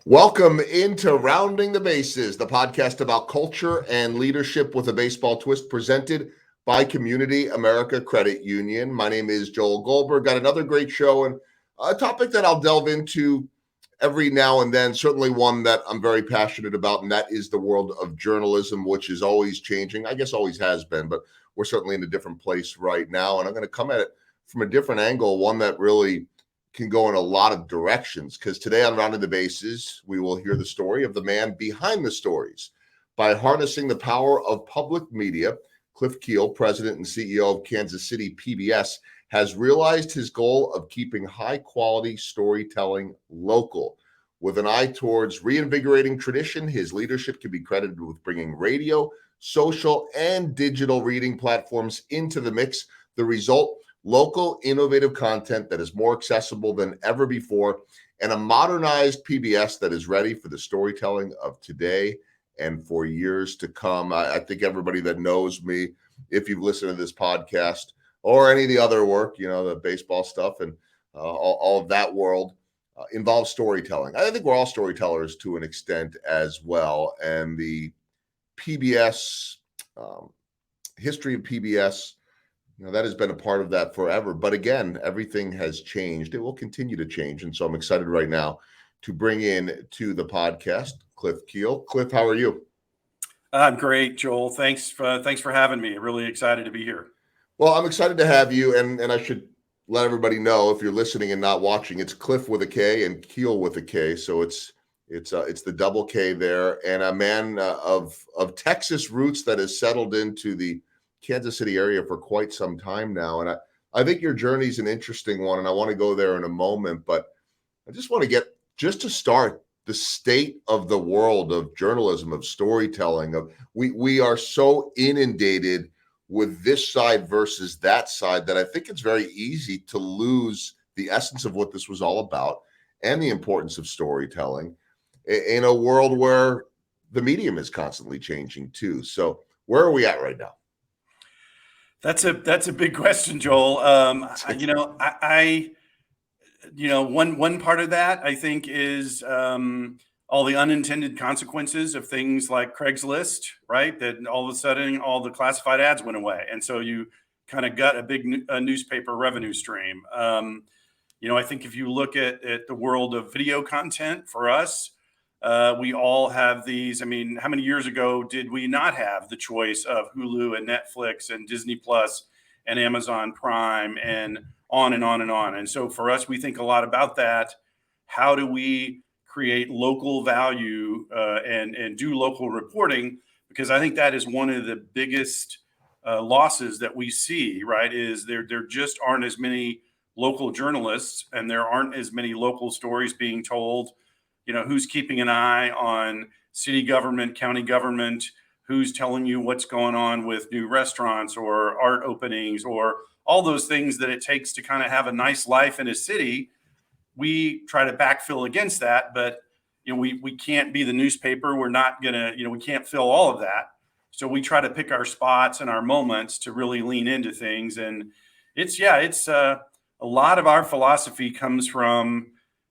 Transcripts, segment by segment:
Welcome into Rounding the Bases, the podcast about culture and leadership with a baseball twist, presented by Community America Credit Union. My name is Joel Goldberg. Got another great show and a topic that I'll delve into every now and then, certainly one that I'm very passionate about, and that is the world of journalism, which is always changing. I guess always has been, but we're certainly in a different place right now. And I'm going to come at it from a different angle, one that really can go in a lot of directions, because today on Rounding the Bases, we will hear the story of the man behind the stories. By harnessing the power of public media, Kliff Kuehl, president and CEO of Kansas City PBS, has realized his goal of keeping high-quality storytelling local. With an eye towards reinvigorating tradition, his leadership can be credited with bringing radio, social, and digital reading platforms into the mix. The result: local, innovative content that is more accessible than ever before, and a modernized PBS that is ready for the storytelling of today and for years to come. I think everybody that knows me, if you've listened to this podcast or any of the other work, the baseball stuff and all of that world involves storytelling. I think we're all storytellers to an extent as well. And the PBS, history of PBS, that has been a part of that forever. But again, everything has changed. It will continue to change. And so I'm excited right now to bring in to the podcast Kliff Kuehl. Kliff, how are you? I'm great, Joel. Thanks for having me. Really excited to be here. Well, I'm excited to have you. And I should let everybody know, if you're listening and not watching, it's Kliff with a K and Kuehl with a K. So it's the double K there. And a man of Texas roots that has settled into the Kansas City area for quite some time now. And I think your journey is an interesting one, and I want to go there in a moment. But I just want to get, just to start, the state of the world of journalism, of storytelling. We are so inundated with this side versus that side that I think it's very easy to lose the essence of what this was all about and the importance of storytelling in a world where the medium is constantly changing too. So where are we at right now? That's a big question, Joel. One part of that, I think, is all the unintended consequences of things like Craigslist, right? That all of a sudden all the classified ads went away, and so you kind of got a big newspaper revenue stream. I think if you look at the world of video content for us, we all have these. I mean, how many years ago did we not have the choice of Hulu and Netflix and Disney Plus and Amazon Prime and on and on and on? And so for us, we think a lot about that. How do we create local value and do local reporting? Because I think that is one of the biggest losses that we see, right? Is there just aren't as many local journalists, and there aren't as many local stories being told. Who's keeping an eye on city government, county government, who's telling you what's going on with new restaurants or art openings or all those things that it takes to kind of have a nice life in a city. We try to backfill against that, but we can't be the newspaper. We're not gonna, we can't fill all of that. So we try to pick our spots and our moments to really lean into things. And it's a lot of our philosophy comes from,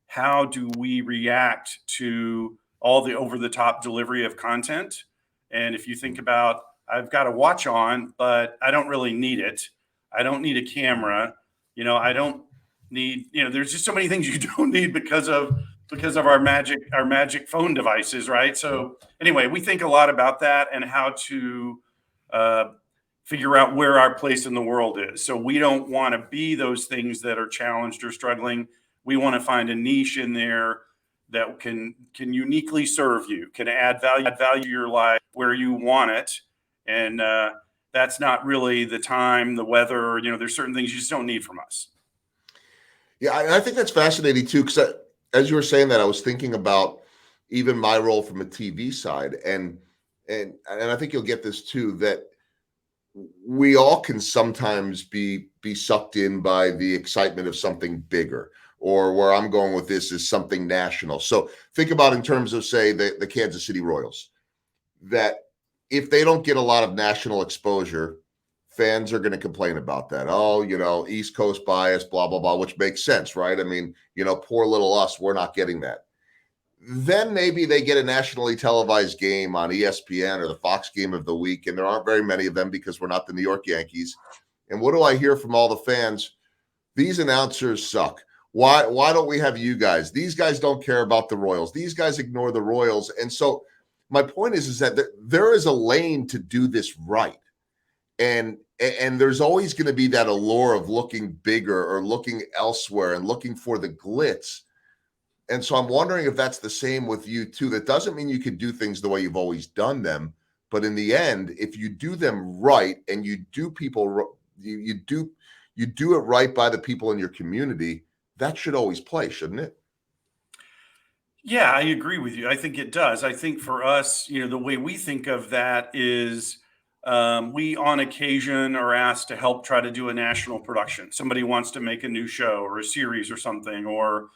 how do we react to all the over-the-top delivery of content? And if you think about, I've got a watch on, but I don't really need it. I don't need a camera. I don't need, there's just so many things you don't need because of our magic phone devices, right? So anyway, we think a lot about that and how to figure out where our place in the world is. So we don't want to be those things that are challenged or struggling. We want to find a niche in there that can uniquely serve you, can add value to your life where you want it. And that's not really the time, the weather, there's certain things you just don't need from us. Yeah, I think that's fascinating too, because as you were saying that, I was thinking about even my role from a TV side. And I think you'll get this too, that we all can sometimes be sucked in by the excitement of something bigger, or where I'm going with this is something national. So think about in terms of, say, the Kansas City Royals, that if they don't get a lot of national exposure, fans are going to complain about that. Oh, East Coast bias, blah, blah, blah, which makes sense, right? I mean, poor little us, we're not getting that. then maybe they get a nationally televised game on ESPN or the Fox Game of the Week, and there aren't very many of them because we're not the New York Yankees. And what do I hear from all the fans? These announcers suck. Why don't we have you guys? These guys don't care about the Royals. These guys ignore the Royals. And so my point is that there is a lane to do this right. And there's always going to be that allure of looking bigger or looking elsewhere and looking for the glitz. And so I'm wondering if that's the same with you too. That doesn't mean you could do things the way you've always done them, but in the end, if you do them right and you do it right by the people in your community, that should always play, shouldn't it? Yeah, I agree with you. I think it does. I think for us, the way we think of that is we on occasion are asked to help try to do a national production. Somebody wants to make a new show or a series or something, or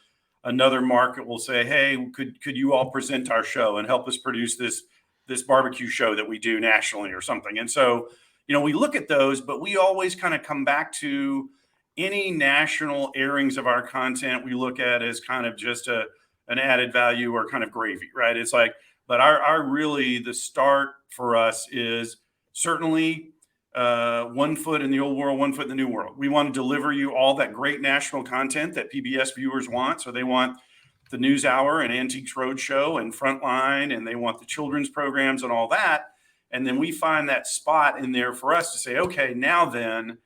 another market will say, "Hey, could you all present our show and help us produce this barbecue show that we do nationally or something?" And so, we look at those, but we always kind of come back to any national airings of our content. We look at as kind of just an added value or kind of gravy, right? It's like, but our really the start for us is certainly 1 foot in the old world, 1 foot in the new world. We want to deliver you all that great national content that PBS viewers want. So they want the News Hour and Antiques Roadshow and Frontline, and they want the children's programs and all that. And then we find that spot in there for us to say, okay, now then,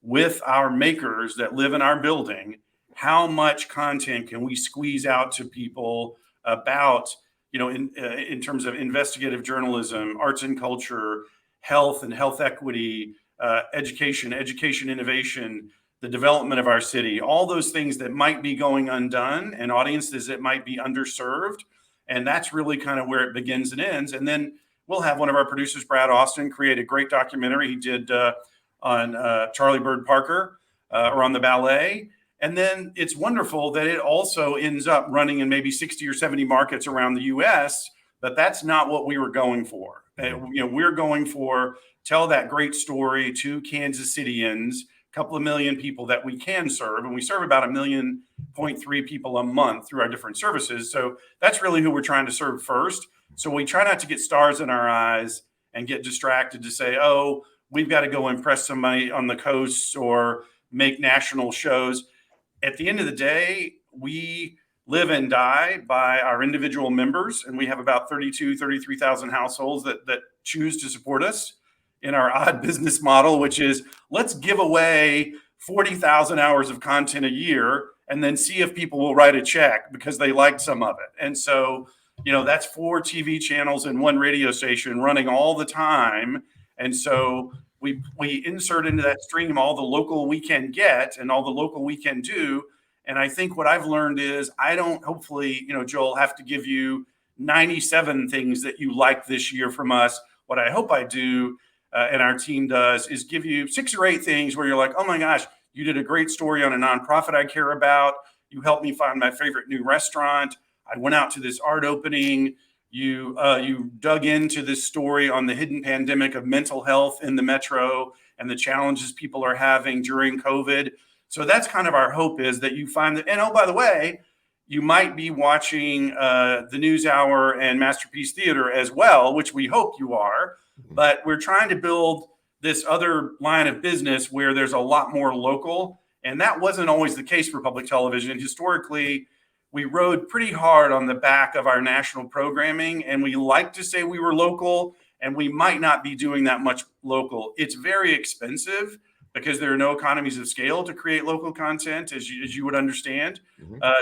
with our makers that live in our building, how much content can we squeeze out to people about, in terms of investigative journalism, arts and culture, health and health equity, education innovation, the development of our city, all those things that might be going undone and audiences that might be underserved. And that's really kind of where it begins and ends. And then we'll have one of our producers, Brad Austin, create a great documentary he did on Charlie Bird Parker or on the ballet. And then it's wonderful that it also ends up running in maybe 60 or 70 markets around the US, but that's not what we were going for. We're going for tell that great story to Kansas Cityans, a couple of million people that we can serve. And we serve about 1.3 million people a month through our different services. So that's really who we're trying to serve first. So we try not to get stars in our eyes and get distracted to say, oh, we've got to go impress somebody on the coast or make national shows. At the end of the day, we live and die by our individual members, and we have about 33,000 households that choose to support us in our odd business model, which is let's give away 40,000 hours of content a year and then see if people will write a check because they liked some of it. And so, that's 4 TV channels and 1 radio station running all the time. And so we insert into that stream all the local we can get and all the local we can do. And I think what I've learned is I don't, hopefully, Joel, have to give you 97 things that you like this year from us. What I hope I do and our team does is give you 6 or 8 things where you're like, oh my gosh, you did a great story on a nonprofit I care about. You helped me find my favorite new restaurant. I went out to this art opening. You dug into this story on the hidden pandemic of mental health in the metro and the challenges people are having during COVID. So that's kind of our hope, is that you find that. And oh, by the way, you might be watching the News Hour and Masterpiece Theater as well, which we hope you are. But we're trying to build this other line of business where there's a lot more local. And that wasn't always the case for public television. Historically, we rode pretty hard on the back of our national programming, and we like to say we were local, and we might not be doing that much local. It's very expensive because there are no economies of scale to create local content, as you would understand.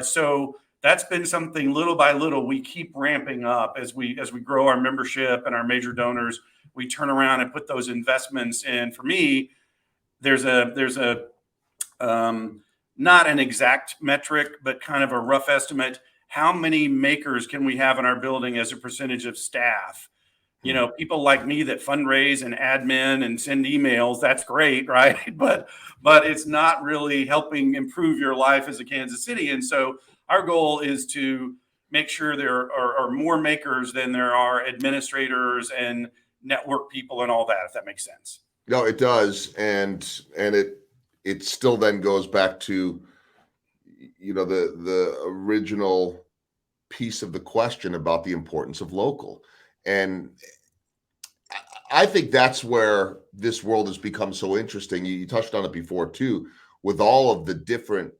So that's been something little by little we keep ramping up as we grow our membership and our major donors. We turn around and put those investments in. For me, there's a not an exact metric, but kind of a rough estimate. How many makers can we have in our building as a percentage of staff? People like me that fundraise and admin and send emails, that's great, right? But it's not really helping improve your life as a Kansas City. And so our goal is to make sure there are more makers than there are administrators and network people and all that, if that makes sense. No, it does. And it still then goes back to, the original piece of the question about the importance of local. And I think that's where this world has become so interesting. You touched on it before too, with all of the different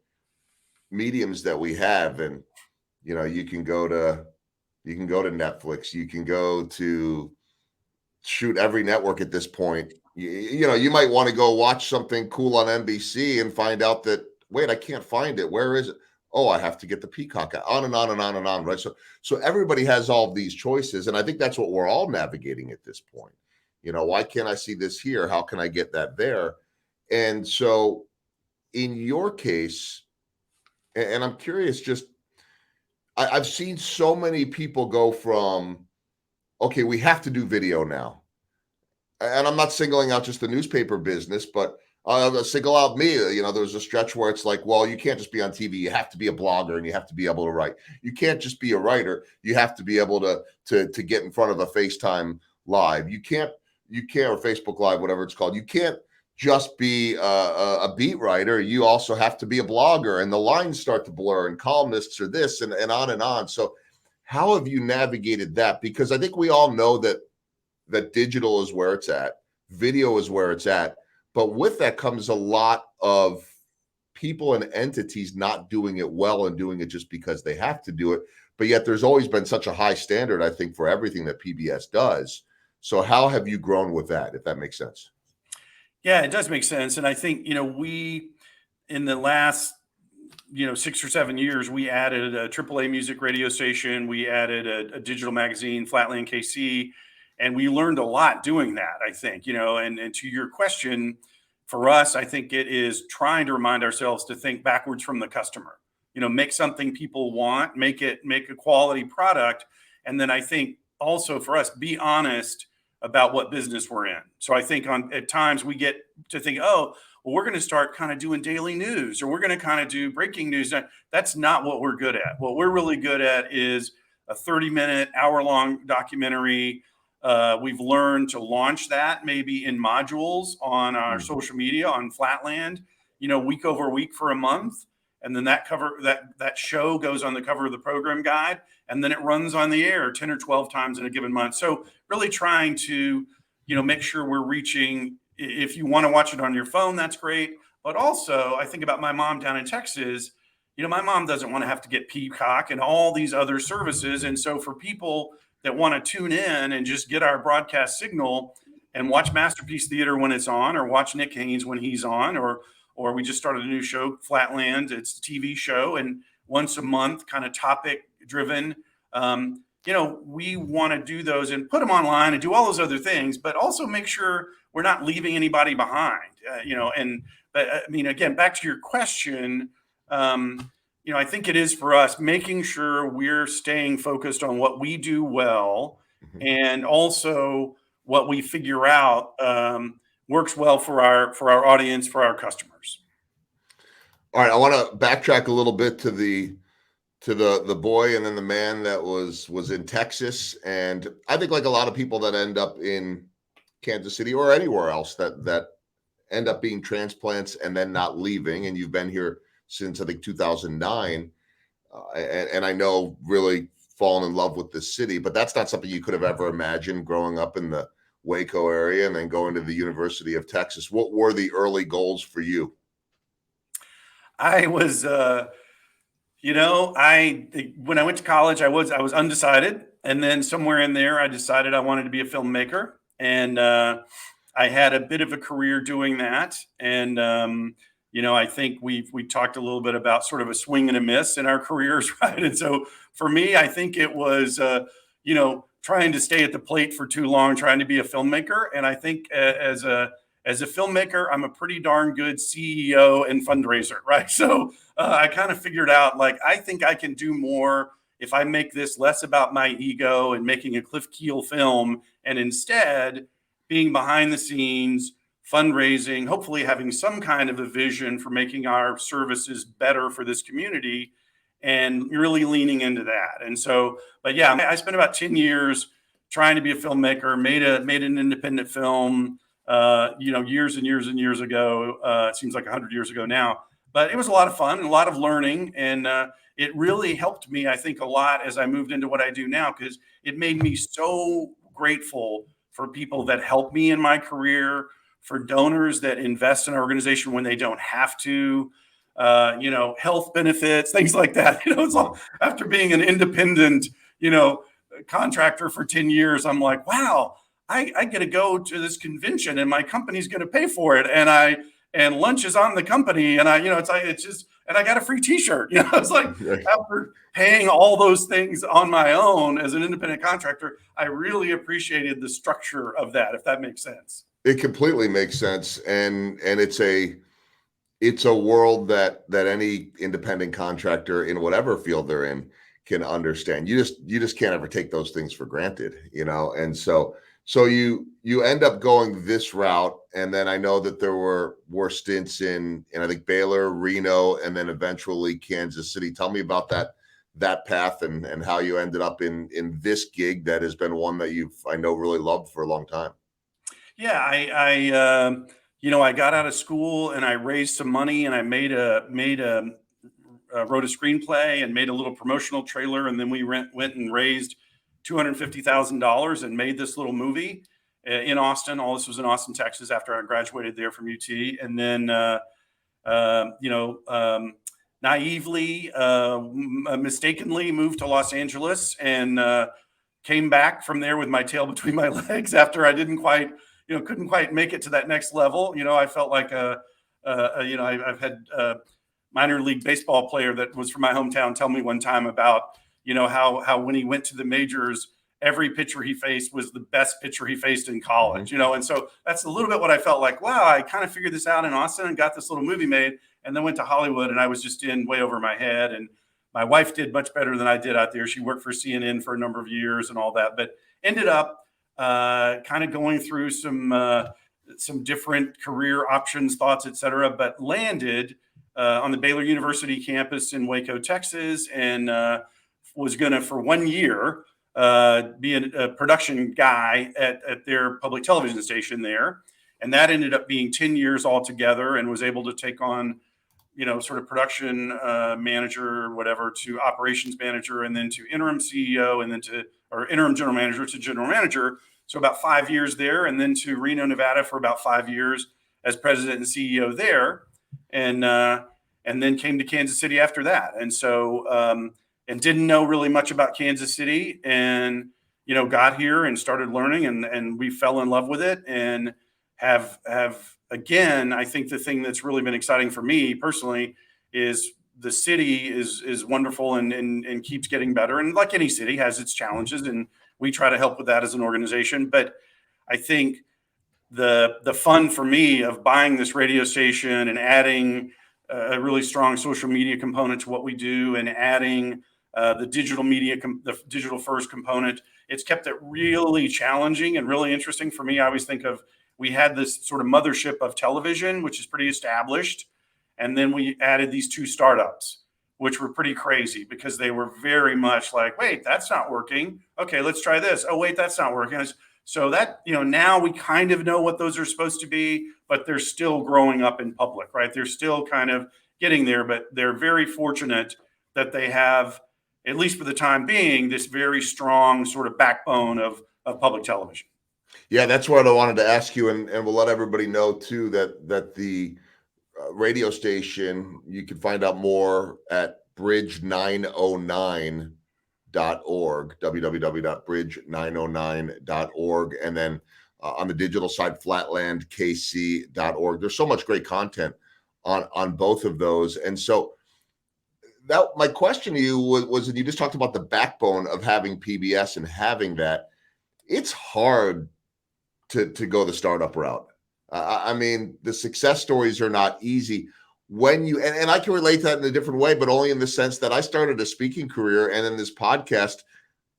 mediums that we have. And you can go to Netflix, you can go to shoot every network at this point. You might want to go watch something cool on NBC and find out that, wait, I can't find it. Where is it? Oh, I have to get the Peacock. On and on and on and on, right? So everybody has all of these choices, and I think that's what we're all navigating at this point. Why can't I see this here? How can I get that there? And so in your case, and I'm curious, just I've seen so many people go from, okay, we have to do video now. And I'm not singling out just the newspaper business, but single out me. There was a stretch where it's like, well, you can't just be on TV. You have to be a blogger, and you have to be able to write. You can't just be a writer. You have to be able to get in front of a FaceTime live. You can't, or Facebook Live, whatever it's called. You can't just be a beat writer. You also have to be a blogger, and the lines start to blur, and columnists are this, and on and on. So how have you navigated that? Because I think we all know that digital is where it's at, video is where it's at, but with that comes a lot of people and entities not doing it well and doing it just because they have to do it. But yet there's always been such a high standard, I think, for everything that PBS does. So how have you grown with that, if that makes sense? Yeah, it does make sense. And I think, we, in the last, 6 or 7 years, we added a AAA music radio station. We added a digital magazine, Flatland KC. And we learned a lot doing that, I think, and to your question, for us, I think it is trying to remind ourselves to think backwards from the customer, make something people want, make a quality product. And then I think also for us, be honest about what business we're in. So I think at times we get to think, oh, well, we're going to start kind of doing daily news, or we're going to kind of do breaking news. That's not what we're good at. What we're really good at is a 30-minute, hour-long documentary. We've learned to launch that maybe in modules on our social media on Flatland, week over week for a month. And then that show goes on the cover of the program guide, and then it runs on the air 10 or 12 times in a given month. So really trying to, make sure we're reaching, if you want to watch it on your phone, that's great. But also I think about my mom down in Texas. My mom doesn't want to have to get Peacock and all these other services. And so for people that want to tune in and just get our broadcast signal and watch Masterpiece Theater when it's on, or watch Nick Haynes when he's on, or we just started a new show, Flatland. It's a TV show, and once a month, kind of topic driven. We want to do those and put them online and do all those other things, but also make sure we're not leaving anybody behind. But I mean, again, back to your question. I think it is for us making sure we're staying focused on what we do well, and also what we figure out works well for our audience, for our customers. All right, I want to backtrack a little bit to the boy and then the man that was in Texas, and I think like a lot of people that end up in Kansas City or anywhere else that end up being transplants and then not leaving, and you've been here since I think 2009, and I know really fallen in love with this city, but that's not something you could have ever imagined growing up in the Waco area and then going to the University of Texas. What were the early goals for you? I was, when I went to college, I was undecided, and then somewhere in there, I decided I wanted to be a filmmaker, and I had a bit of a career doing that, and I think we talked a little bit about sort of a swing and a miss in our careers, right? And so for me, I think it was, trying to stay at the plate for too long, trying to be a filmmaker. And I think as a filmmaker, I'm a pretty darn good CEO and fundraiser, right? So I kind of figured out, like, I think I can do more if I make this less about my ego and making a Kliff Kuehl film, and instead being behind the scenes, fundraising, hopefully having some kind of a vision for making our services better for this community, and really leaning into that. And so, but yeah, I spent about 10 years trying to be a filmmaker, made an independent film, years and years and years ago. It seems like 100 years ago now, but it was a lot of fun and a lot of learning. And it really helped me, I think, a lot as I moved into what I do now, because it made me so grateful for people that help me in my career, for donors that invest in our organization when they don't have to, health benefits, things like that. It's all after being an independent, contractor for 10 years. I'm like, wow, I get to go to this convention and my company's going to pay for it. And lunch is on the company. And and I got a free t-shirt, it's like after paying all those things on my own as an independent contractor, I really appreciated the structure of that, if that makes sense. It completely makes sense. And it's a world that any independent contractor in whatever field they're in can understand. You just can't ever take those things for granted, And so you end up going this route, and then I know that there were stints in I think Baylor, Reno, and then eventually Kansas City. Tell me about that path and how you ended up in this gig that has been one that I know really loved for a long time. Yeah, I got out of school and I raised some money, and I wrote a screenplay and made a little promotional trailer, and then we went and raised $250,000 and made this little movie in Austin. All this was in Austin, Texas, after I graduated there from UT, and then naively, mistakenly moved to Los Angeles and came back from there with my tail between my legs after I couldn't quite make it to that next level. I felt like I've had a minor league baseball player that was from my hometown tell me one time about, how when he went to the majors, every pitcher he faced was the best pitcher he faced in college, and so that's a little bit what I felt like. Wow, I kind of figured this out in Austin and got this little movie made, and then went to Hollywood, and I was just in way over my head. And my wife did much better than I did out there. She worked for CNN for a number of years and all that, but ended up kind of going through some different career options, thoughts, et cetera, but landed on the Baylor University campus in Waco, Texas, and was going to, for 1 year, be a production guy at their public television station there. And that ended up being 10 years altogether, and was able to take on, sort of production manager, or whatever, to operations manager, and then to interim CEO, and then or interim general manager to general manager. So about 5 years there, and then to Reno, Nevada for about 5 years as president and CEO there. And then came to Kansas City after that. And so, and didn't know really much about Kansas City, and, got here and started learning, and we fell in love with it, and have again, I think the thing that's really been exciting for me personally is the city is wonderful and keeps getting better. And like any city, has its challenges, and we try to help with that as an organization. But I think the fun for me of buying this radio station and adding a really strong social media component to what we do, and adding the digital media, the digital first component, it's kept it really challenging and really interesting for me. I always think of, we had this sort of mothership of television, which is pretty established. And then we added these two startups, which were pretty crazy, because they were very much like, wait, that's not working. Okay, let's try this. Oh, wait, that's not working. So that, now we kind of know what those are supposed to be, but they're still growing up in public, right? They're still kind of getting there, but they're very fortunate that they have, at least for the time being, this very strong sort of backbone of public television. Yeah, that's what I wanted to ask you, and we'll let everybody know too that the radio station, you can find out more at bridge909.org, www.bridge909.org, and then on the digital side, flatlandkc.org. There's so much great content on both of those. And so that, my question to you was that you just talked about the backbone of having PBS and having that. It's hard to go the startup route. I mean, the success stories are not easy. When you, and I can relate to that in a different way, but only in the sense that I started a speaking career, and in this podcast,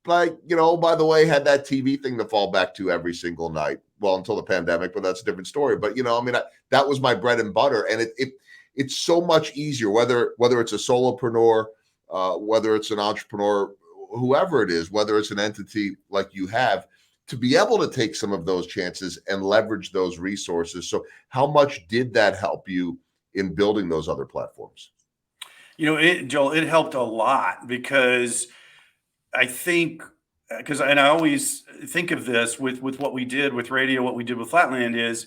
like, by the way, had that TV thing to fall back to every single night. Well, until the pandemic, but that's a different story. But, that was my bread and butter. And it's so much easier, whether it's a solopreneur, whether it's an entrepreneur, whoever it is, whether it's an entity like you have, to be able to take some of those chances and leverage those resources. So how much did that help you in building those other platforms? Joel, it helped a lot because I think, and I always think of this with what we did with radio, what we did with Flatland is,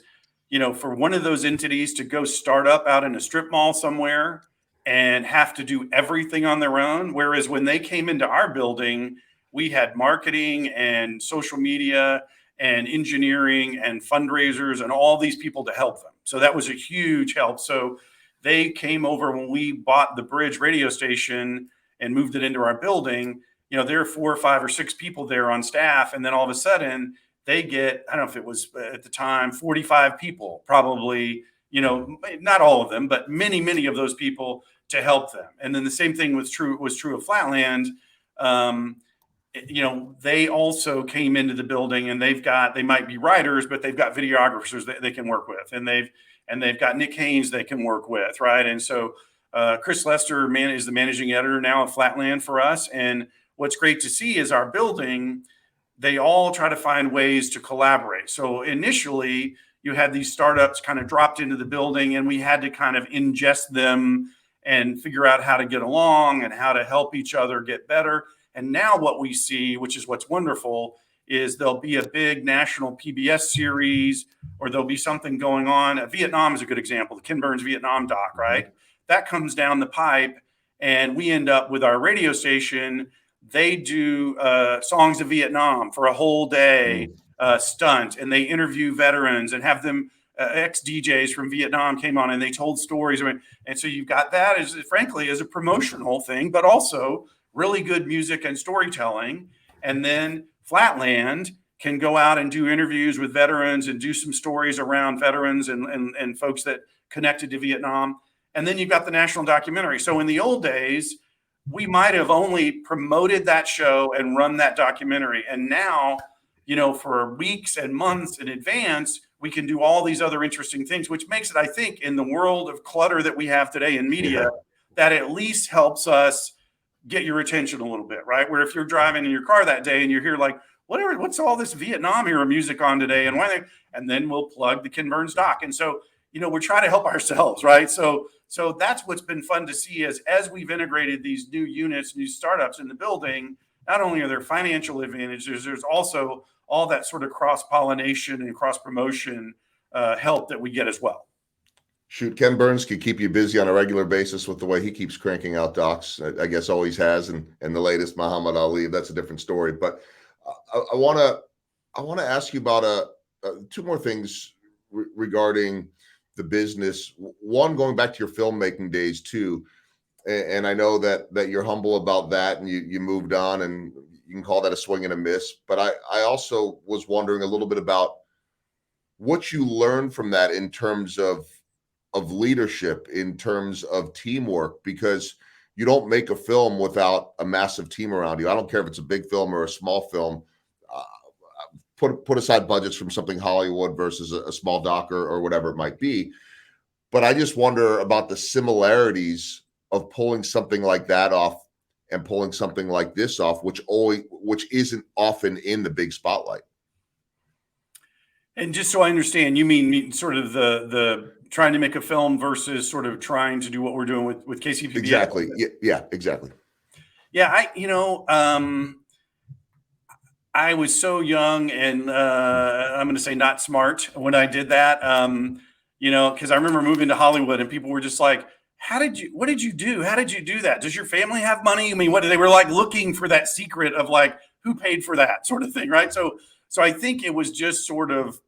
for one of those entities to go start up out in a strip mall somewhere and have to do everything on their own. Whereas when they came into our building, we had marketing and social media and engineering and fundraisers and all these people to help them. So that was a huge help. So they came over when we bought the Bridge radio station and moved it into our building. There are 4 or 5 or 6 people there on staff. And then all of a sudden they get, I don't know if it was at the time, 45 people, probably, not all of them, but many, many of those people to help them. And then the same thing was true of Flatland. They also came into the building and they might be writers, but they've got videographers that they can work with. And they've got Nick Haynes they can work with. Right. And so Chris Lester is the managing editor now of Flatland for us. And what's great to see is our building, they all try to find ways to collaborate. So initially you had these startups kind of dropped into the building and we had to kind of ingest them and figure out how to get along and how to help each other get better. And now what we see, which is what's wonderful, is there'll be a big national PBS series or there'll be something going on. Vietnam is a good example, the Ken Burns Vietnam doc, right? That comes down the pipe and we end up with our radio station. They do songs of Vietnam for a whole day stunt, and they interview veterans and have them ex-DJs from Vietnam came on and they told stories. And so you've got that as a promotional thing, but also really good music and storytelling. And then Flatland can go out and do interviews with veterans and do some stories around veterans and folks that connected to Vietnam. And then you've got the national documentary. So in the old days, we might have only promoted that show and run that documentary. And now, for weeks and months in advance, we can do all these other interesting things, which makes it, I think, in the world of clutter that we have today in media, that at least helps us get your attention a little bit, right? Where if you're driving in your car that day and you hear like, what's all this Vietnam era music on today? And then we'll plug the Ken Burns doc. And so, we're trying to help ourselves, right? So that's what's been fun to see as we've integrated these new units, new startups in the building. Not only are there financial advantages, there's also all that sort of cross-pollination and cross-promotion help that we get as well. Shoot, Ken Burns could keep you busy on a regular basis with the way he keeps cranking out docs. I guess always has, and the latest Muhammad Ali. That's a different story. But I want to ask you about 2 more things regarding the business. One, going back to your filmmaking days too, and I know that you're humble about that, and you moved on, and you can call that a swing and a miss. But I also was wondering a little bit about what you learned from that in terms of leadership, in terms of teamwork, because you don't make a film without a massive team around you. I don't care if it's a big film or a small film. Put aside budgets from something Hollywood versus a small doc or whatever it might be. But I just wonder about the similarities of pulling something like that off and pulling something like this off, which isn't often in the big spotlight. And just so I understand, you mean sort of the trying to make a film versus sort of trying to do what we're doing with KCPBS? Exactly. Yeah, exactly. Yeah, I was so young and I'm going to say not smart when I did that, because I remember moving to Hollywood and people were just like, what did you do? How did you do that? Does your family have money? I mean, they were like looking for that secret of like, who paid for that sort of thing, right? So I think it was just sort of,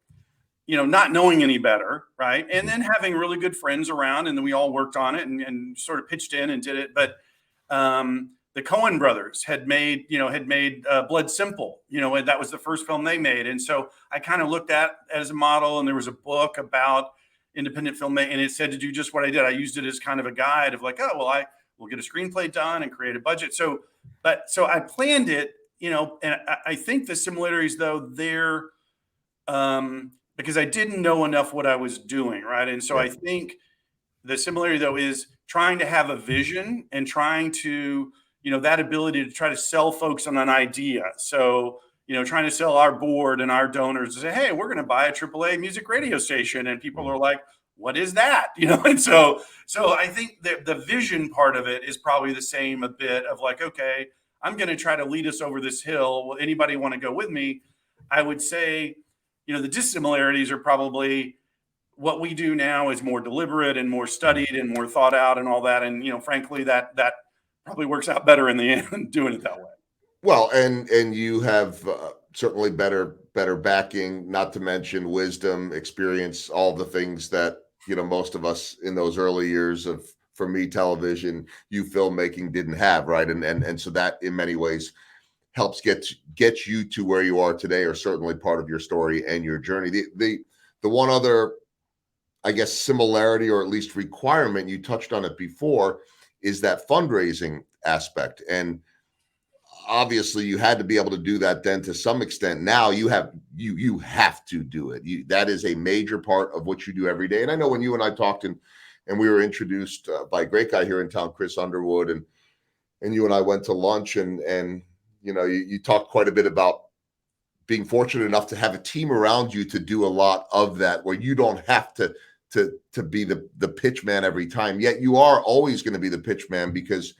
not knowing any better, right? And then having really good friends around, and then we all worked on it and sort of pitched in and did it. But the Coen brothers had made Blood Simple, and that was the first film they made. And so I kind of looked at it as a model, and there was a book about independent filmmaking, and it said to do just what I did. I used it as kind of a guide of like, I will get a screenplay done and create a budget. So I planned it, and I think the similarities though there, because I didn't know enough what I was doing, right? And so I think the similarity though is trying to have a vision and trying to, that ability to try to sell folks on an idea. So, trying to sell our board and our donors to say, hey, we're going to buy a AAA music radio station. And people are like, what is that? And so I think that the vision part of it is probably the same a bit of like, okay, I'm going to try to lead us over this hill. Will anybody want to go with me? I would say, the dissimilarities are probably what we do now is more deliberate and more studied and more thought out and all that. And, frankly, that probably works out better in the end doing it that way. Well, and you have certainly better backing, not to mention wisdom, experience, all the things that most of us in those early years of, for me, television, you filmmaking didn't have, right? And so that in many ways helps get you to where you are today, or certainly part of your story and your journey. The one other, I guess, similarity, or at least requirement, you touched on it before, is that fundraising aspect. And obviously you had to be able to do that then to some extent. Now you have to do it. That is a major part of what you do every day. And I know when you and I talked and we were introduced by a great guy here in town, Chris Underwood, and you and I went to lunch and you talked quite a bit about being fortunate enough to have a team around you to do a lot of that, where you don't have to be the pitch man every time. Yet you are always going to be the pitch man because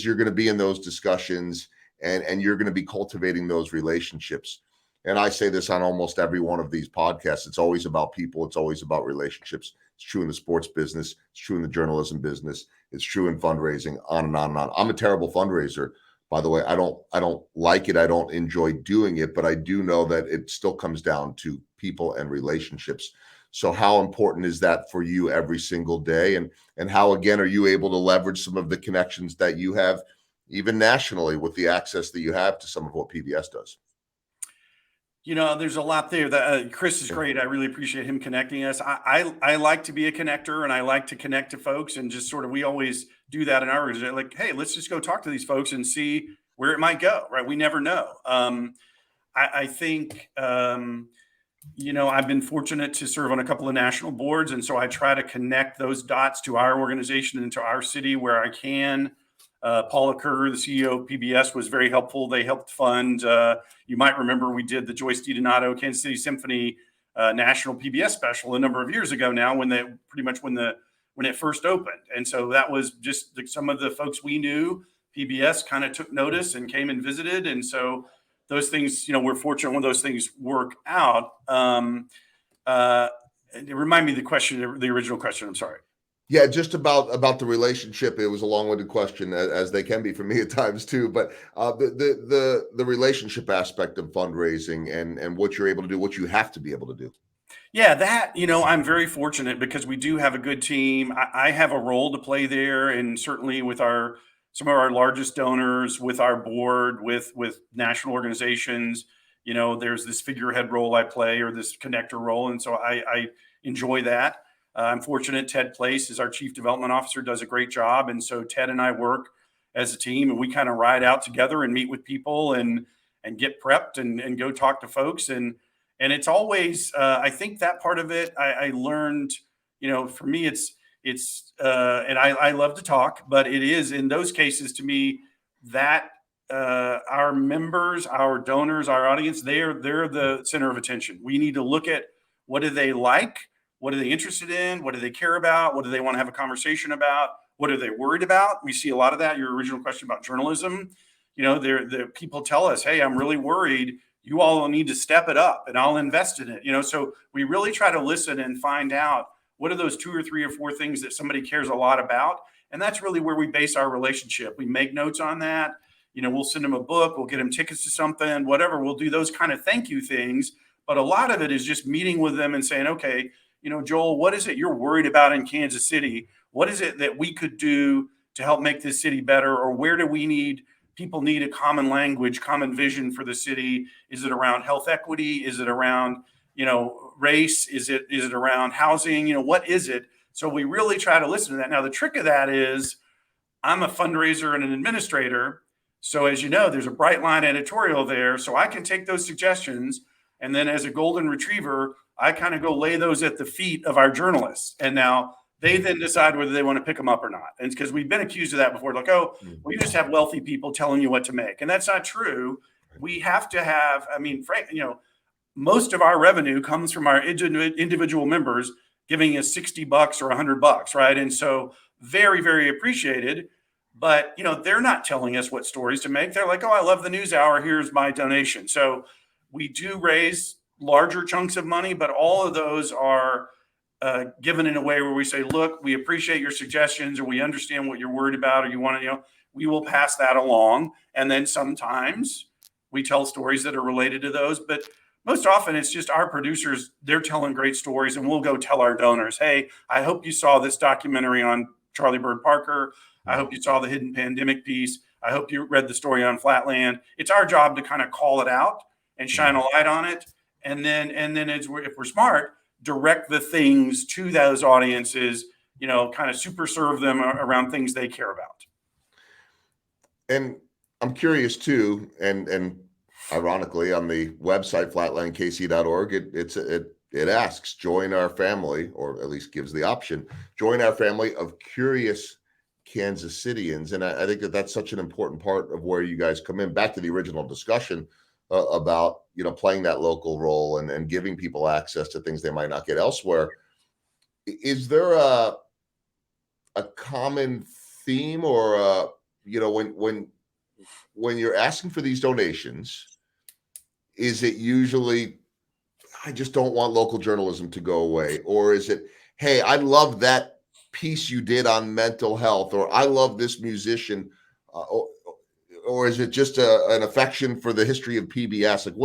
you're going to be in those discussions and you're going to be cultivating those relationships. And I say this on almost every one of these podcasts. It's always about people. It's always about relationships. It's true in the sports business. It's true in the journalism business. It's true in fundraising, on and on and on. I'm a terrible fundraiser, by the way. I don't like it. I don't enjoy doing it, but I do know that it still comes down to people and relationships. So how important is that for you every single day? And how, again, are you able to leverage some of the connections that you have, even nationally, with the access that you have to some of what PBS does? There's a lot there. That Chris is great. I really appreciate him connecting us. I like to be a connector, and I like to connect to folks, and just sort of, we always do that in our organization. Like, hey, let's just go talk to these folks and see where it might go. Right? We never know. I think I've been fortunate to serve on a couple of national boards, and so I try to connect those dots to our organization and to our city where I can. Paula Kerr, the CEO of PBS, was very helpful. They helped fund, you might remember, we did the Joyce DiDonato Kansas City Symphony national PBS special a number of years ago now, when it first opened. And so that was just some of the folks we knew. PBS kind of took notice and came and visited. And so those things, we're fortunate when those things work out. Remind me the original question. I'm sorry. Yeah, just about the relationship. It was a long-winded question, as they can be for me at times too. But the relationship aspect of fundraising and what you're able to do, what you have to be able to do. Yeah, that, I'm very fortunate because we do have a good team. I have a role to play there, and certainly with some of our largest donors, with our board, with national organizations, there's this figurehead role I play, or this connector role, and so I enjoy that. I'm fortunate Ted Place is our chief development officer, does a great job. And so Ted and I work as a team, and we kind of ride out together and meet with people and get prepped and go talk to folks. And it's always, I think that part of it, I learned, for me, it's and I love to talk, but it is in those cases, to me, that our members, our donors, our audience, they're the center of attention. We need to look at, what do they like? What are they interested in? What do they care about? What do they want to have a conversation about? What are they worried about? We see a lot of that. Your original question about journalism, the people tell us, hey, I'm really worried. You all need to step it up, and I'll invest in it. So we really try to listen and find out, what are those 2 or 3 or 4 things that somebody cares a lot about? And that's really where we base our relationship. We make notes on that. We'll send them a book. We'll get them tickets to something, whatever. We'll do those kind of thank you things. But a lot of it is just meeting with them and saying, okay, Joel, what is it you're worried about in Kansas City? What is it that we could do to help make this city better? Or where do people need a common language, common vision for the city? Is it around health equity? Is it around, race? Is it around housing? What is it? So we really try to listen to that. Now, the trick of that is, I'm a fundraiser and an administrator. So as you know, there's a bright line editorial there. So I can take those suggestions, and then as a golden retriever, I kind of go lay those at the feet of our journalists. And now they then decide whether they want to pick them up or not. And it's because we've been accused of that before. Like, oh, well, you just have wealthy people telling you what to make. And that's not true. We have to have, most of our revenue comes from our individual members giving us $60 or $100, right? And so very, very appreciated. But, they're not telling us what stories to make. They're like, oh, I love the news hour. Here's my donation. So we do raise larger chunks of money, but all of those are given in a way where we say, look, we appreciate your suggestions, or we understand what you're worried about, or you want to, we will pass that along. And then sometimes we tell stories that are related to those. But most often it's just our producers, they're telling great stories, and we'll go tell our donors, hey, I hope you saw this documentary on Charlie Bird Parker. I hope you saw the hidden pandemic piece. I hope you read the story on Flatland. It's our job to kind of call it out and shine a light on it. And then if we're smart, direct the things to those audiences, kind of super serve them around things they care about. And I'm curious too, and ironically, on the website flatlandkc.org, it asks, join our family, or at least gives the option, join our family of curious Kansas Cityans. And I think that's such an important part of where you guys come in. Back to the original discussion about playing that local role and giving people access to things they might not get elsewhere. Is there a common theme, or when you're asking for these donations, is it usually, I just don't want local journalism to go away? Or is it, hey, I love that piece you did on mental health, or I love this musician, or is it just an affection for the history of PBS? Like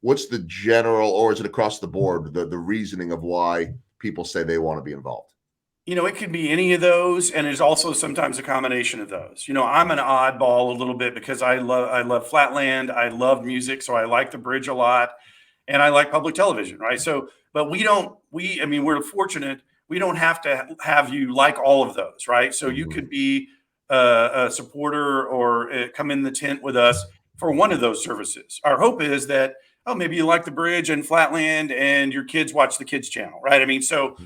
what's the general, or is it across the board, the reasoning of why people say they want to be involved? It could be any of those, and it's also sometimes a combination of those. I'm an oddball a little bit because I love Flatland, I love music, so I like the bridge a lot, and I like public television, right? So, but we're fortunate. We don't have to have you like all of those, right? So you could be a supporter or come in the tent with us for one of those services. Our hope is that, maybe you like the bridge and Flatland and your kids watch the kids channel, right? So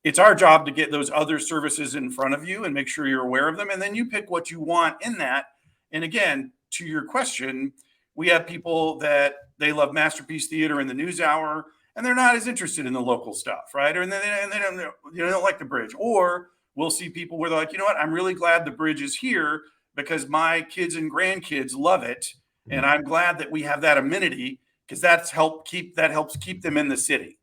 it's our job to get those other services in front of you and make sure you're aware of them. And then you pick what you want in that. And again, to your question, we have people that they love Masterpiece Theater and the News Hour, and they're not as interested in the local stuff, right? Or they don't like the bridge. Or we'll see people where they're like, what, I'm really glad the bridge is here because my kids and grandkids love it. And I'm glad that we have that amenity because that helps keep them in the city.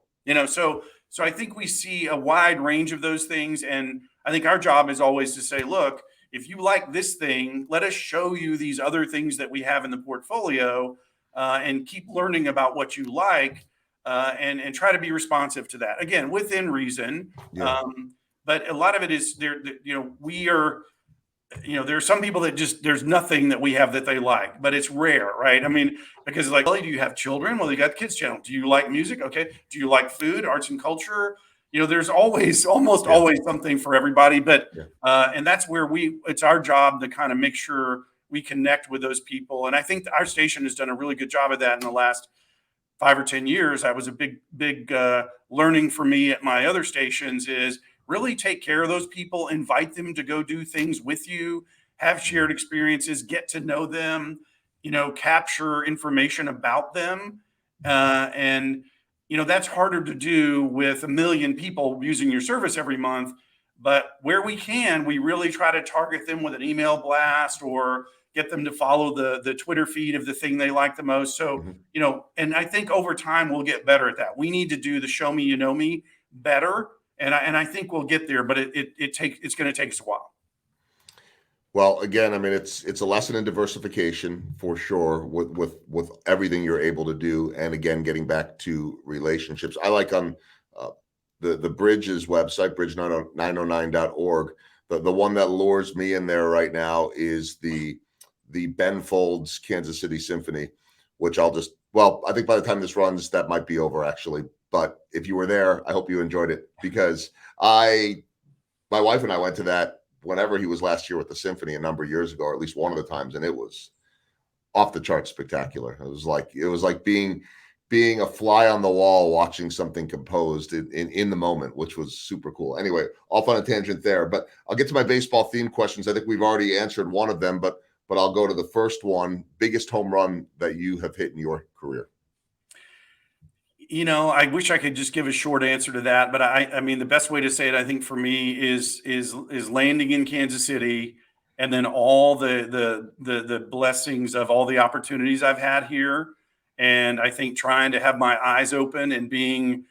So I think we see a wide range of those things. And I think our job is always to say, look, if you like this thing, let us show you these other things that we have in the portfolio, and keep learning about what you like, and try to be responsive to that. Again, within reason. Yeah. But a lot of it is there, we are, there are some people that just, there's nothing that we have that they like, but it's rare, right? Because like, well, do you have children? Well, you got the kids channel. Do you like music? Okay. Do you like food, arts and culture? There's almost always something for everybody, but, and that's where it's our job to kind of make sure we connect with those people. And I think our station has done a really good job of that in the last 5 or 10 years. That was a big learning for me at my other stations, is really take care of those people, invite them to go do things with you, have shared experiences, get to know them, capture information about them. And that's harder to do with 1 million people using your service every month. But where we can, we really try to target them with an email blast or get them to follow the Twitter feed of the thing they like the most. So, and I think over time we'll get better at that. We need to do the show me, you know me better. And I think we'll get there, but it's going to take us a while. Well, again, it's a lesson in diversification for sure with everything you're able to do. And again, getting back to relationships, I like on the Bridge's website, bridge909.org. The one that lures me in there right now is the Ben Folds Kansas City Symphony, which I think by the time this runs, that might be over actually. But if you were there, I hope you enjoyed it, because my wife and I went to that whenever he was last year with the symphony a number of years ago, or at least one of the times, and it was off the charts spectacular. It was like being a fly on the wall watching something composed in the moment, which was super cool. Anyway, off on a tangent there, but I'll get to my baseball theme questions. I think we've already answered one of them, but I'll go to the first one. Biggest home run that you have hit in your career? I wish I could just give a short answer to that, but I mean, the best way to say it, I think for me is landing in Kansas City, and then all the blessings of all the opportunities I've had here, and I think trying to have my eyes open and being,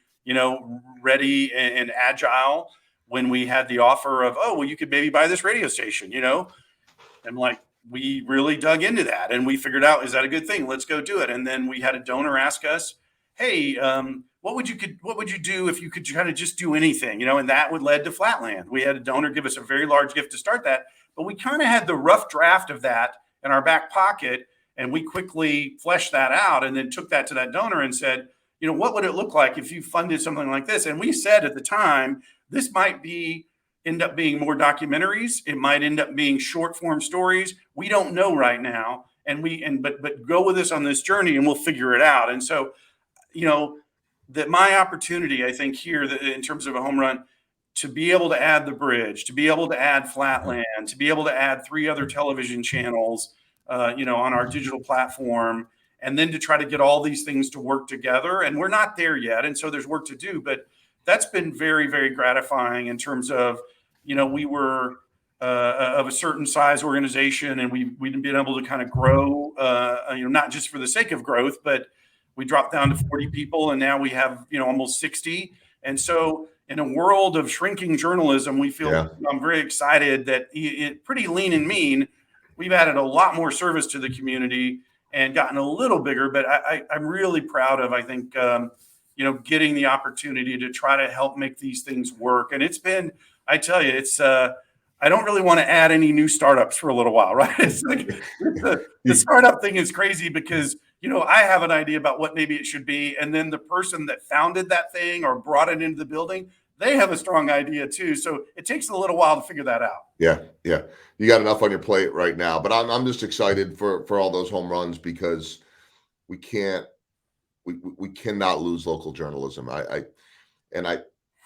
ready and agile when we had the offer of, oh, well, you could maybe buy this radio station, and like we really dug into that and we figured out, is that a good thing? Let's go do it. And then we had a donor ask us, hey, what would you do if you could kind of just do anything, and that would led to Flatland. We had a donor give us a very large gift to start that, but we kind of had the rough draft of that in our back pocket, and we quickly fleshed that out and then took that to that donor and said, what would it look like if you funded something like this? And we said at the time, this might end up being more documentaries. It might end up being short form stories. We don't know right now. But go with us on this journey and we'll figure it out. And so, that my opportunity, I think here in terms of a home run, to be able to add the bridge, to be able to add Flatland, to be able to add 3 other television channels, on our digital platform, and then to try to get all these things to work together. And we're not there yet. And so there's work to do, but that's been very, very gratifying in terms of, we were of a certain size organization, and we've been able to kind of grow, not just for the sake of growth, but we dropped down to 40 people, and now we have, almost 60. And so in a world of shrinking journalism, we feel, I'm very excited that pretty lean and mean, we've added a lot more service to the community and gotten a little bigger. But I'm really proud of, I think, getting the opportunity to try to help make these things work. And it's been, I tell you, it's I don't really want to add any new startups for a little while, right? It's like the startup thing is crazy because, I have an idea about what maybe it should be. And then the person that founded that thing or brought it into the building, they have a strong idea too. So it takes a little while to figure that out. Yeah. You got enough on your plate right now, but I'm just excited for all those home runs because we cannot lose local journalism. I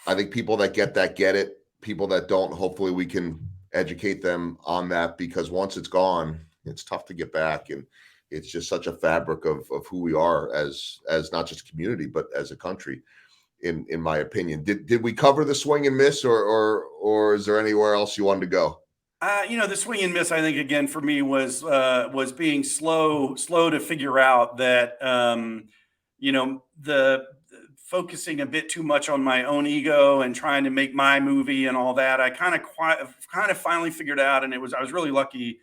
think people that get it. People that don't, hopefully we can educate them on that, because once it's gone, it's tough to get back. And it's just such a fabric of who we are as not just a community, but as a country, in my opinion. Did we cover the swing and miss, or is there anywhere else you wanted to go? The swing and miss, I think, again, for me was being slow to figure out that, the focusing a bit too much on my own ego and trying to make my movie and all that. I kind of finally figured out, and I was really lucky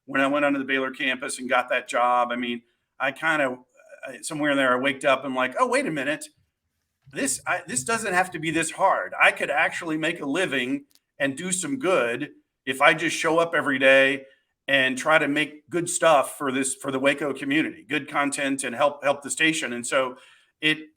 when I went onto the Baylor campus and got that job. I mean, I kind of somewhere in there, I waked up and like, oh, wait a minute, this doesn't have to be this hard. I could actually make a living and do some good if I just show up every day and try to make good stuff for the Waco community, good content, and help the station. And so it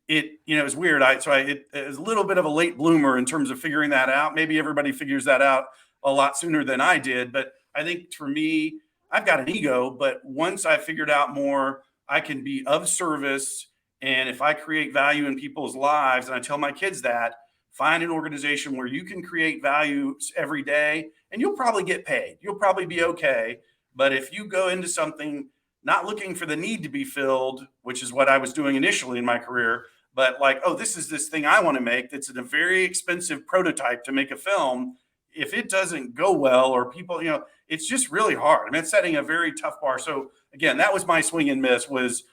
was weird. It was a little bit of a late bloomer in terms of figuring that out. Maybe everybody figures that out a lot sooner than I did. But I think for me, I've got an ego, but once I figured out more, I can be of service. And if I create value in people's lives, and I tell my kids that, find an organization where you can create value every day and you'll probably get paid. You'll probably be okay. But if you go into something not looking for the need to be filled, which is what I was doing initially in my career, but like, oh, this is this thing I want to make that's a very expensive prototype to make a film. If it doesn't go well, or people, it's just really hard. I mean, it's setting a very tough bar. So again, that was my swing and miss, was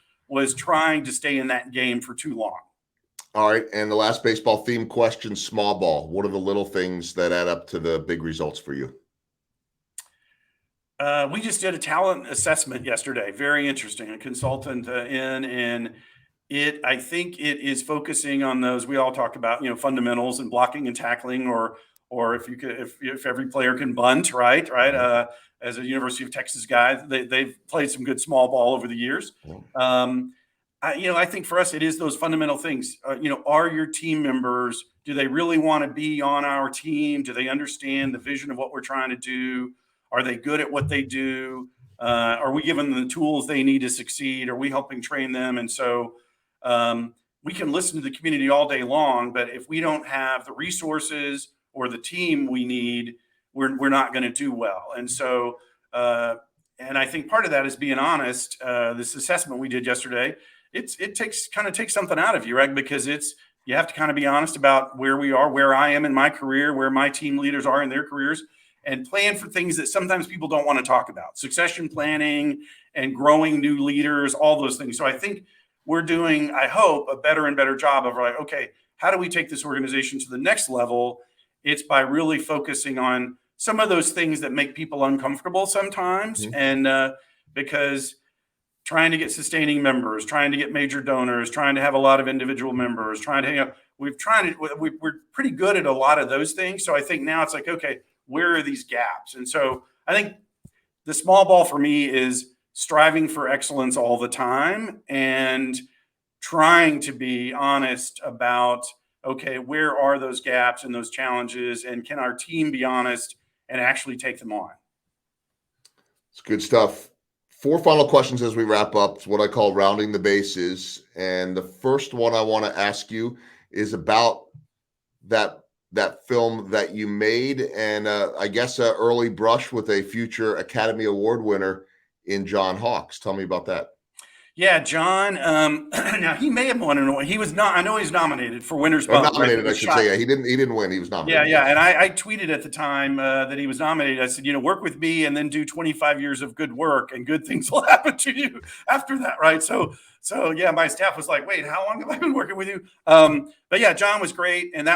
trying to stay in that game for too long. All right. And the last baseball theme question, small ball. What are the little things that add up to the big results for you? We just did a talent assessment yesterday. Very interesting. A consultant and I think it is focusing on those we all talk about, fundamentals and blocking and tackling, or if every player can bunt, right. As a University of Texas guy, they've played some good small ball over the years. I think for us, it is those fundamental things. Are your team members, do they really want to be on our team? Do they understand the vision of what we're trying to do? Are they good at what they do? Are we giving them the tools they need to succeed? Are we helping train them? And so we can listen to the community all day long, but if we don't have the resources or the team we need, we're not going to do well. And so, and I think part of that is being honest. This assessment we did yesterday it takes something out of you, right? Because you have to kind of be honest about where we are, where I am in my career, where my team leaders are in their careers, and plan for things that sometimes people don't want to talk about. Succession planning and growing new leaders, all those things. So I think we're doing, I hope, a better and better job of like, okay, how do we take this organization to the next level? It's by really focusing on some of those things that make people uncomfortable sometimes. And because trying to get sustaining members, trying to get major donors, trying to have a lot of individual members, trying to hang up. We're pretty good at a lot of those things. So I think now it's like, okay, where are these gaps? And so I think the small ball for me is striving for excellence all the time and trying to be honest about, okay, where are those gaps and those challenges, and can our team be honest and actually take them on? It's good stuff. 4 final questions as we wrap up. It's what I call rounding the bases. And the first one I want to ask you is about that film that you made, and I guess an early brush with a future Academy Award winner in John Hawkes. Tell me about that. Yeah, John. Now he may have won an award. He was not. I know he's nominated for Winner's Or Bump. nominated, right? I should say. Yeah, he didn't win. He was nominated. Yeah. And I tweeted at the time that he was nominated. I said, work with me and then do 25 years of good work, and good things will happen to you after that, right? So yeah, my staff was like, wait, how long have I been working with you? But yeah, John was great, and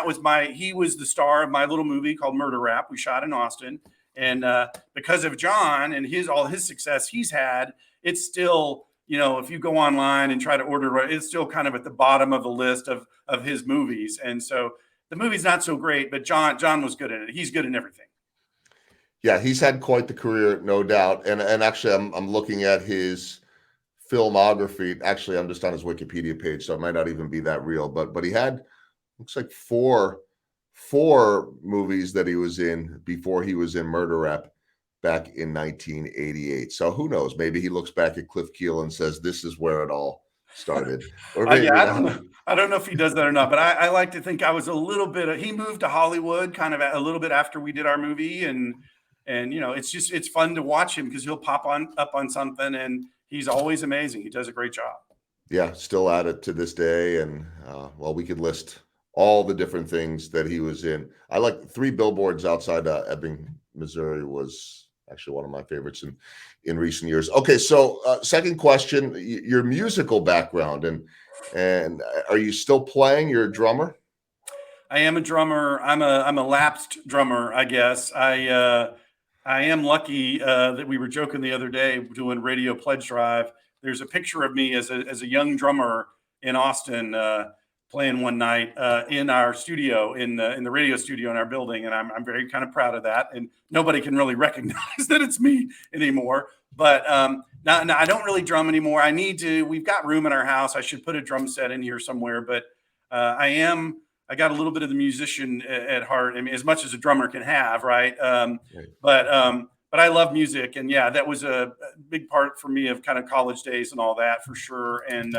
he was the star of my little movie called Murder Rap. We shot in Austin, and because of John and all his success he's had, it's still, if you go online and try to order, it's still kind of at the bottom of the list of his movies. And so the movie's not so great, but John was good at it. He's good in everything. Yeah, he's had quite the career, no doubt. And actually, I'm looking at his filmography. Actually, I'm just on his Wikipedia page, so it might not even be that real. But he had, looks like four movies that he was in before he was in Murder Rap back in 1988. So who knows? Maybe he looks back at Kliff Kuehl and says, "This is where it all started." Or maybe I don't know. I don't know if he does that or not, but I like to think I was a little bit. He moved to Hollywood kind of a little bit after we did our movie, and it's fun to watch him because he'll pop up on something, and he's always amazing. He does a great job. Yeah, still at it to this day, and we could list all the different things that he was in. I like 3 Billboards Outside Ebbing, Missouri was actually one of my favorites in recent years. Okay, so second question, your musical background, and are you still playing? You're a drummer? I am a drummer. I'm a lapsed drummer, I guess. I am lucky that we were joking the other day doing Radio Pledge Drive. There's a picture of me as a young drummer in Austin playing one night in our studio, in the radio studio in our building, and I'm very kind of proud of that. And nobody can really recognize that it's me anymore. But now I don't really drum anymore. I need to. We've got room in our house. I should put a drum set in here somewhere. But I got a little bit of the musician at heart. I mean, as much as a drummer can have, right? But I love music, and yeah, that was a big part for me of kind of college days and all that for sure. And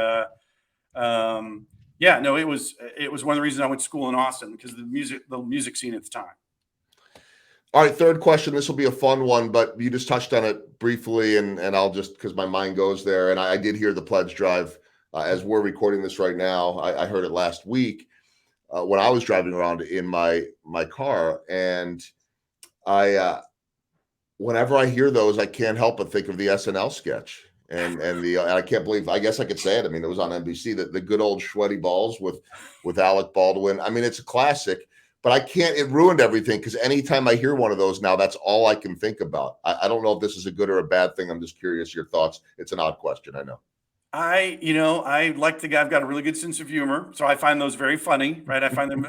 yeah, no, it was one of the reasons I went to school in Austin, because the music scene at the time. All right, third question. This will be a fun one, but you just touched on it briefly, and I'll just, because my mind goes there. And I did hear the pledge drive as we're recording this right now. I heard it last week when I was driving around in my car, and whenever I hear those, I can't help but think of the SNL sketch. And I can't believe, I guess I could say it. I mean, it was on NBC, the good old sweaty balls with Alec Baldwin. I mean, it's a classic, but it ruined everything, because anytime I hear one of those now, that's all I can think about. I don't know if this is a good or a bad thing. I'm just curious your thoughts. It's an odd question, I know. I like the guy. I've got a really good sense of humor, so I find those very funny, right? I find them,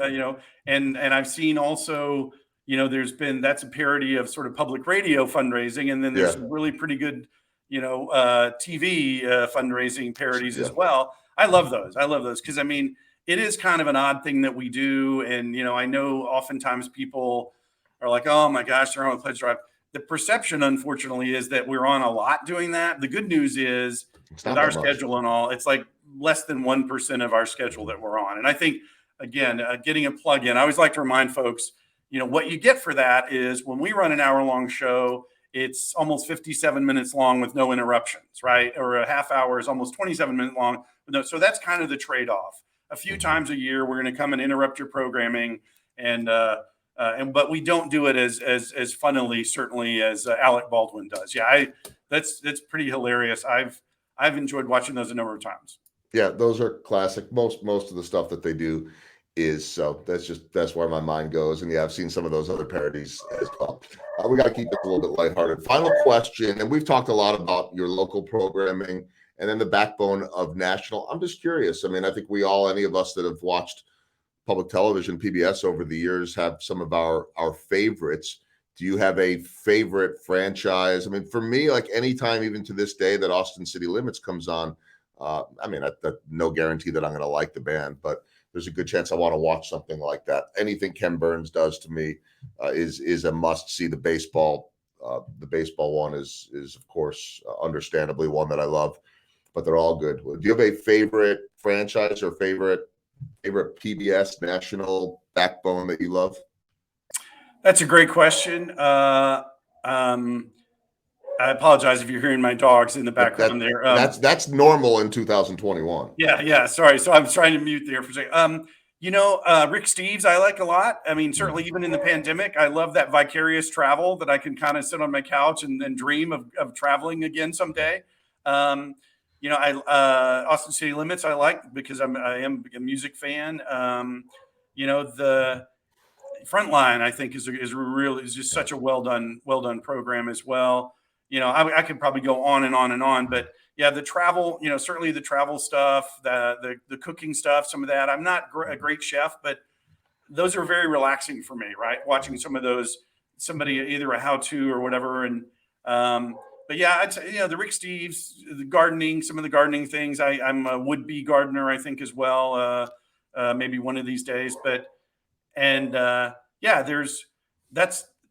and I've seen also, that's a parody of sort of public radio fundraising, and then there's some really pretty good TV fundraising parodies as well. I love those because, I mean, it is kind of an odd thing that we do. And, I know oftentimes people are like, oh my gosh, they're on a pledge drive. The perception, unfortunately, is that we're on a lot doing that. The good news is with our schedule and all, it's like less than 1% of our schedule that we're on. And I think, again, getting a plug in, I always like to remind folks, what you get for that is when we run an hour-long show, it's almost 57 minutes long with no interruptions, right? Or a half hour is almost 27 minutes long. So that's kind of the trade-off. A few times a year, we're going to come and interrupt your programming, but we don't do it as funnily, certainly, as Alec Baldwin does. Yeah, that's pretty hilarious. I've enjoyed watching those a number of times. Yeah, those are classic. Most of the stuff that they do is so. That's where my mind goes. And yeah, I've seen some of those other parodies as well. We got to keep it a little bit lighthearted. Final question, and we've talked a lot about your local programming and then the backbone of national. I'm just curious. I mean, I think any of us that have watched public television, PBS over the years, have some of our favorites. Do you have a favorite franchise? I mean, for me, like anytime, even to this day, that Austin City Limits comes on, I mean, no guarantee that I'm going to like the band, but there's a good chance I want to watch something like that. Anything Ken Burns does to me is a must see. The baseball one is of course understandably one that I love, but they're all good. Do you have a favorite franchise or favorite PBS national backbone that you love? That's a great question. I apologize if you're hearing my dogs in the background there. That's normal in 2021. Yeah. Sorry. So I'm trying to mute there for a second. Rick Steves, I like a lot. I mean, certainly even in the pandemic, I love that vicarious travel that I can kind of sit on my couch and dream of traveling again someday. Austin City Limits I like because I am a music fan. The Frontline I think is just such a well done program as well. I could probably go on and on and on, but yeah, the travel, certainly the travel stuff, the cooking stuff, some of that. I'm not a great chef, but those are very relaxing for me, right? Watching some of those, somebody either a how-to or whatever. And, but yeah, I'd say, the Rick Steves, the gardening, some of the gardening things. I'm a would-be gardener, I think, as well. Maybe one of these days,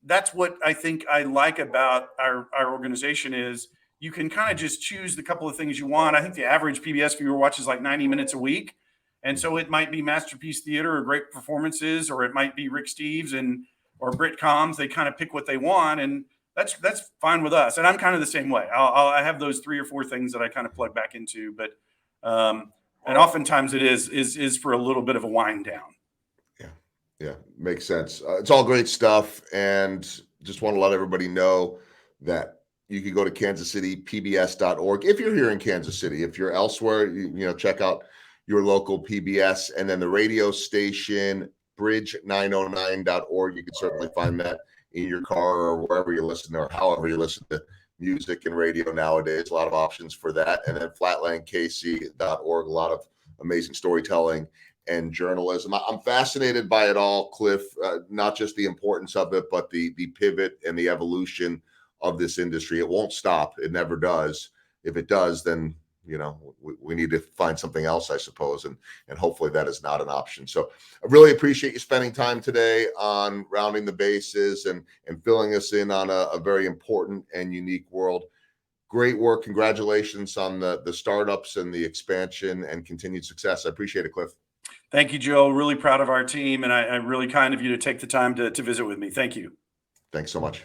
that's what I think I like about our organization is you can kind of just choose the couple of things you want. I think the average PBS viewer watches like 90 minutes a week. And so it might be Masterpiece Theater or great performances, or it might be Rick Steves or Brit Combs. They kind of pick what they want, and that's fine with us. And I'm kind of the same way. I have those 3 or 4 things that I kind of plug back into, but and oftentimes it is for a little bit of a wind down. Yeah, makes sense. It's all great stuff, and just want to let everybody know that you can go to kansascitypbs.org if you're here in Kansas City. If you're elsewhere, check out your local PBS, and then the radio station bridge909.org. You can certainly find that in your car or wherever you listen, or however you listen to music and radio nowadays. A lot of options for that, and then flatlandkc.org. A lot of amazing storytelling and journalism. I'm fascinated by it all, Kliff, not just the importance of it, but the pivot and the evolution of this industry. It won't stop. It never does. If it does, then, we need to find something else, I suppose. And hopefully that is not an option. So I really appreciate you spending time today on rounding the bases and filling us in on a very important and unique world. Great work. Congratulations on the startups and the expansion and continued success. I appreciate it, Kliff. Thank you, Joe. Really proud of our team, and I really kind of you to take the time to visit with me. Thank you. Thanks so much.